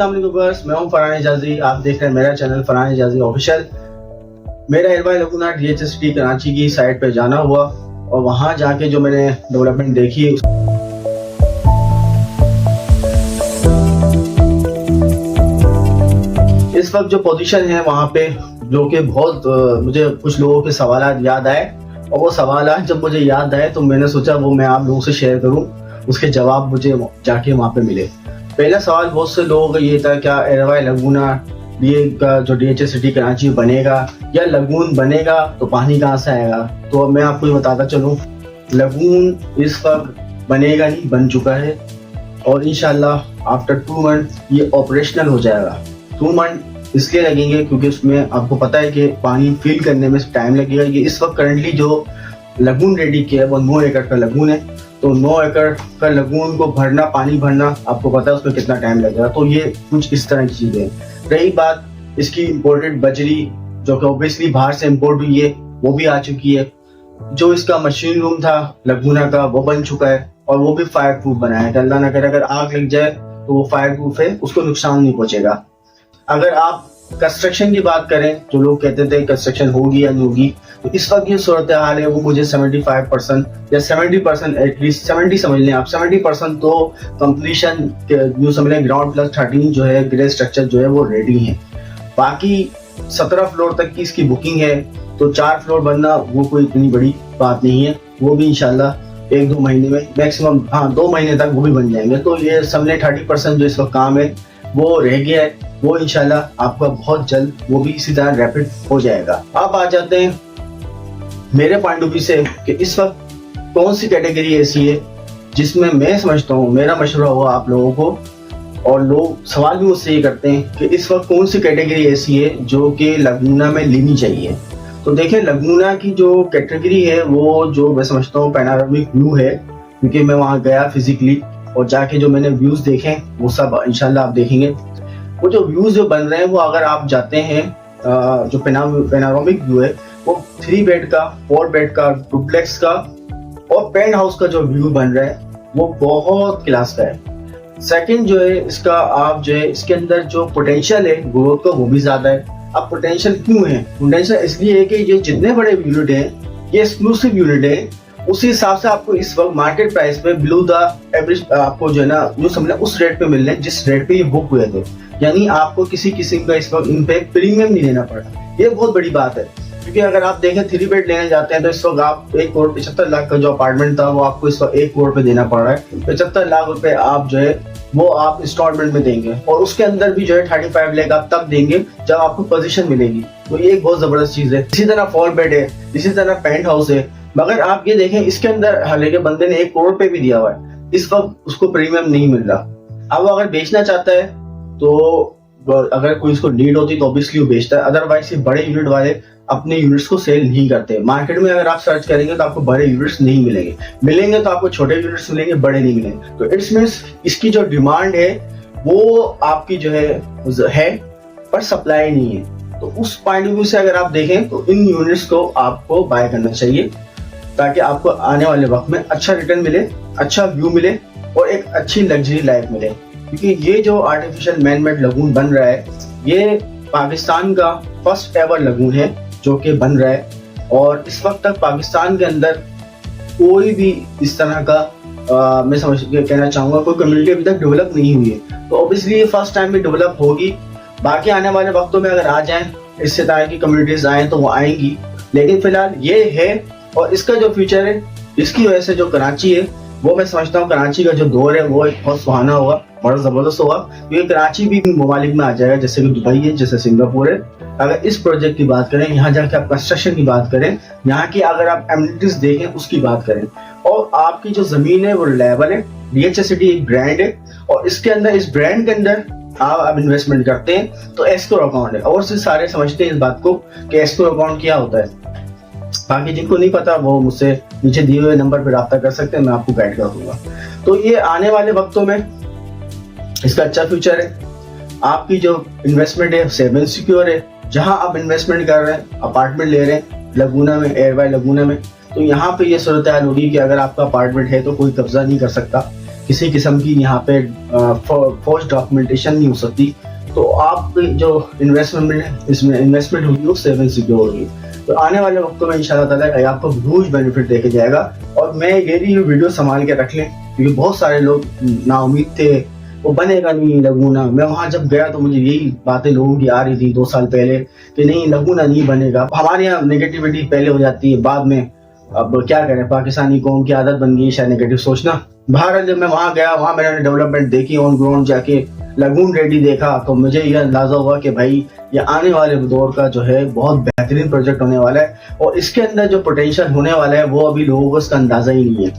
अस्सलाम वालेकुम व्यूअर्स, मैं हूं फरहान एजाजी। आप देख रहे हैं मेरा चैनल फरहान एजाजी ऑफिशियल। मेरा एयरवाई लगूना DHST कराची की साइट पे जाना हुआ और वहां जाके जो मैंने डेवलपमेंट देखी, इस वक्त जो पोजीशन है वहां पे, जो कि बहुत मुझे कुछ लोगों के सवाल याद आए, और वो सवाल जब मुझे याद आए तो मैंने सोचा वो मैं आप लोगों से शेयर करूं, उसके जवाब मुझे जाके वहां पे मिले। पहला सवाल बहुत से लोगों का ये था, क्या एयरवाई लगूना ये का जो DHST कराची बनेगा, या लगून बनेगा तो पानी कहाँ से आएगा। तो अब मैं आपको ये बताता चलूँ, लगून इस वक्त बनेगा नहीं, बन चुका है और इंशाल्लाह आफ्टर 2 मंथ ये ऑपरेशनल हो जाएगा। 2 मंथ इसलिए लगेंगे क्योंकि उसमें आपको पता है कि पानी फिल करने में टाइम लगेगा। ये इस वक्त करंटली जो लगून रेडी किया है वो 9 एकड़ का लगून है, तो 9 एकड़ का लगून को भरना, पानी भरना, आपको पता है उसमें कितना टाइम लगेगा। तो ये कुछ इस तरह की चीजें। रही बात इसकी इम्पोर्टेड बजरी, जो कि ऑब्वियसली बाहर से इम्पोर्ट हुई है, वो भी आ चुकी है। जो इसका मशीन रूम था लगूना का वो बन चुका है और वो भी फायर प्रूफ बना है। अल्लाह ना करे अगर आग लग जाए तो वो फायर प्रूफ है, उसको नुकसान नहीं पहुंचेगा। अगर आप कंस्ट्रक्शन की बात करें, जो लोग कहते थे कंस्ट्रक्शन होगी या नहीं होगी, तो इस वक्त ये सूरत हाल है वो मुझे 75% या 70% एटलीस्ट 70 समझ लें आप, 70% तो कंप्लीशन जो समझ लें, ग्राउंड प्लस 13 जो है ग्रे स्ट्रक्चर जो है वो रेडी है। बाकी 17 फ्लोर तक की इसकी बुकिंग है, तो 4 फ्लोर बनना वो कोई इतनी बड़ी बात नहीं है। वो भी इंशाल्लाह 1-2 महीने में, मैक्सिमम 2 महीने तक वो भी बन जाएंगे। तो ये समझ लें 30% जो इस वक्त काम है वो रह गया है, वो इंशाल्लाह आपका बहुत जल्द वो भी इसी तरह रैपिड हो जाएगा। अब आ जाते हैं मेरे पॉइंट ऑफ व्यू से कि इस वक्त कौन सी कैटेगरी ऐसी है जिसमें मैं समझता हूँ, मेरा मशवरा हुआ आप लोगों को, और लोग सवाल भी मुझसे ये करते हैं कि इस वक्त कौन सी कैटेगरी ऐसी है जो कि लगूना में लेनी चाहिए। तो देखिए, लगूना की जो कैटेगरी है वो जो मैं समझता हूँ पैनोरामिक व्यू है, क्योंकि मैं वहाँ गया फिजिकली और जाके जो मैंने व्यूज देखे वो सब इंशाल्लाह आप देखेंगे। वो जो व्यूज जो बन रहे हैं वो अगर आप जाते हैं, जो पैनोरामिक व्यू है वो 3 बेड का, 4 बेड का, डुप्लेक्स का और पेंट हाउस का जो व्यू बन रहा है वो बहुत क्लास का है। सेकंड जो है इसका, आप जो है इसके अंदर जो पोटेंशियल है ग्रोथ का वो भी ज्यादा है। अब पोटेंशियल क्यों है? पोटेंशियल इसलिए है कि ये जितने बड़े यूनिट हैं ये एक्सक्लूसिव यूनिट है, उसी हिसाब से आपको इस वक्त मार्केट प्राइस पे बिलो द एवरेज आपको जो है ना जो समझना उस रेट पे मिल रहे हैं जिस रेट पे ये बुक हुए थे। यानी आपको किसी किस्म का इस वक्त इन पे प्रीमियम नहीं लेना पड़ा। ये बहुत बड़ी बात है, क्योंकि अगर आप देखें 3 बेड लेने जाते हैं तो इस वक्त आप 1 करोड़ 75 लाख का जो अपार्टमेंट था वो आपको इस वक्त 1 करोड़ पे देना पड़ रहा है। 75 लाख रुपए आप जो है वो आप इंस्टॉलमेंट में देंगे और उसके अंदर भी जो है 35 लाख आप तब देंगे जब आपको पोजीशन मिलेगी। तो ये एक बहुत जबरदस्त चीज है। इसी तरह 4 बेड है, इसी तरह पेंट हाउस है। मगर आप ये देखें इसके अंदर हालांकि बंदे ने 1 करोड़ पे भी दिया हुआ है, इस वक्त उसको प्रीमियम नहीं मिल रहा। अब अगर बेचना चाहता है तो अगर कोई इसको नीड होती तो ऑब्वियसली वो बेचता है, अदरवाइज ये बड़े यूनिट वाले अपने यूनिट्स को सेल नहीं करते। मार्केट में अगर आप सर्च करेंगे तो आपको बड़े यूनिट्स नहीं मिलेंगे, मिलेंगे तो आपको छोटे यूनिट्स मिलेंगे, बड़े नहीं मिलेंगे। तो इट्स मींस इसकी जो डिमांड है वो आपकी जो है पर सप्लाई नहीं है। तो उस पॉइंट ऑफ व्यू से अगर आप देखें तो इन यूनिट्स को आपको बाय करना चाहिए ताकि आपको आने वाले वक्त में अच्छा रिटर्न मिले, अच्छा व्यू मिले और एक अच्छी लग्जरी लाइफ मिले। क्योंकि ये जो आर्टिफिशियल मैन मेड लगून बन रहा है ये पाकिस्तान का फर्स्ट एवर लगून है जो कि बन रहा है, और इस वक्त तक पाकिस्तान के अंदर कोई भी इस तरह का मैं समझ के कहना चाहूंगा कोई कम्युनिटी अभी तक डेवलप नहीं हुई है। तो ऑब्वियसली ये फर्स्ट टाइम में डेवलप होगी। बाकी आने वाले वक्तों में अगर आ जाएं इससे तरह की कम्युनिटीज आए तो वो आएंगी, लेकिन फिलहाल ये है। और इसका जो फ्यूचर है, इसकी वजह से जो कराची है वो मैं समझता हूँ कराची का जो दौर है वो एक बहुत सुहाना होगा, बड़ा जबरदस्त होगा। क्योंकि कराची भी ममालिक में आ जाएगा, जैसे कि दुबई है, जैसे सिंगापुर है। अगर इस प्रोजेक्ट की बात करें, यहाँ जाके आप कंस्ट्रक्शन की बात करें, यहाँ की अगर आप एमिनिटीज देखें उसकी बात करें, और आपकी जो जमीन है वो रिलायबल है। DHST एक ब्रांड है और इसके अंदर, इस ब्रांड के अंदर आप इन्वेस्टमेंट करते हैं तो एस्क्रो अकाउंट है। और सिर्फ सारे समझते हैं इस बात को कि एस्क्रो अकाउंट क्या होता है। बाकी जिनको नहीं पता वो मुझसे नीचे दिए हुए नंबर पर रब्ता कर सकते हैं, मैं आपको गाइड कर दूंगा। तो ये आने वाले वक्तों में इसका अच्छा फ्यूचर है। आपकी जो इन्वेस्टमेंट है सेवन सिक्योर है। जहां आप इन्वेस्टमेंट कर रहे हैं, अपार्टमेंट ले रहे हैं लगूना में, एयरवाई लगूना में, तो यहाँ पे ये सूरत हाल होगी कि अगर आपका अपार्टमेंट है तो कोई कब्जा नहीं कर सकता किसी किस्म की यहाँ पे फॉल्स डॉक्यूमेंटेशन नहीं हो सकती। तो आप जो इन्वेस्टमेंट इसमें इन्वेस्टमेंट होगी वो सेवन सिक्योर होगी। तो आने वाले वक्तों में इंशाल्लाह ताला आपको ह्यूज बेनिफिट देके जाएगा। और मैं ये वीडियो संभाल के रख लें, क्योंकि बहुत सारे लोग नाउम्मीद थे वो बनेगा नहीं लगूना। मैं वहां जब गया तो मुझे यही बातें लोगों की आ रही थी 2 साल पहले कि नहीं लगूना नहीं बनेगा। हमारे यहाँ नेगेटिविटी पहले हो जाती है, बाद में अब क्या करें, पाकिस्तानी कौम की आदत बन गई शायद नेगेटिव सोचना। भारत जब मैं वहां गया, वहां मैंने डेवलपमेंट देखी, ऑन ग्राउंड जाके लगून रेडी देखा, तो मुझे यह अंदाजा हुआ कि भाई ये आने वाले दौर का जो है बहुत बेहतरीन प्रोजेक्ट होने वाला है। और इसके अंदर जो पोटेंशियल होने वाला है वो अभी लोगों को इसका अंदाजा ही नहीं है।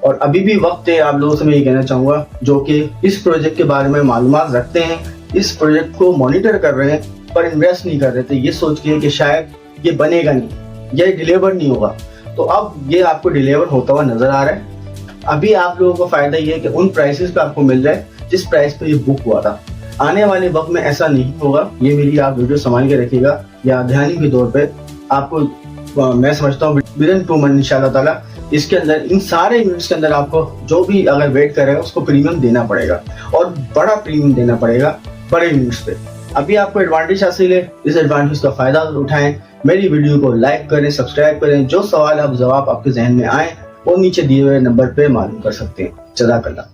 और अभी भी वक्त है, आप लोगों से मैं ये कहना चाहूंगा जो कि इस प्रोजेक्ट के बारे में मालूमात रखते हैं, इस प्रोजेक्ट को मॉनिटर कर रहे हैं पर इन्वेस्ट नहीं कर रहे थे, ये सोच के कि शायद ये बनेगा नहीं, ये डिलीवर नहीं होगा। तो अब ये आपको डिलीवर होता हुआ नजर आ रहा है। अभी आप लोगों को फायदा ये है कि उन प्राइसेस पे आपको मिल रहा है जिस प्राइस पे ये बुक हुआ था। आने वाले वक्त में ऐसा नहीं होगा। ये मेरी आप वीडियो संभाल के रखिएगा, या ध्यान के तौर पे आपको मैं समझता हूँ विदिन 2 मंथ इंशाल्लाह ताला इसके अंदर इन सारे यूनिट्स के अंदर आपको जो भी अगर वेट करेगा उसको प्रीमियम देना पड़ेगा, और बड़ा प्रीमियम देना पड़ेगा बड़े यूनिट्स पे। अभी आपको एडवांटेज हासिल है, इस एडवांटेज का फायदा उठाएं। मेरी वीडियो को लाइक करें, सब्सक्राइब करें। जो सवाल आप जवाब आपके जहन में आए वो नीचे दिए हुए नंबर पे मालूम कर सकते हैं। जज़ाकल्लाह।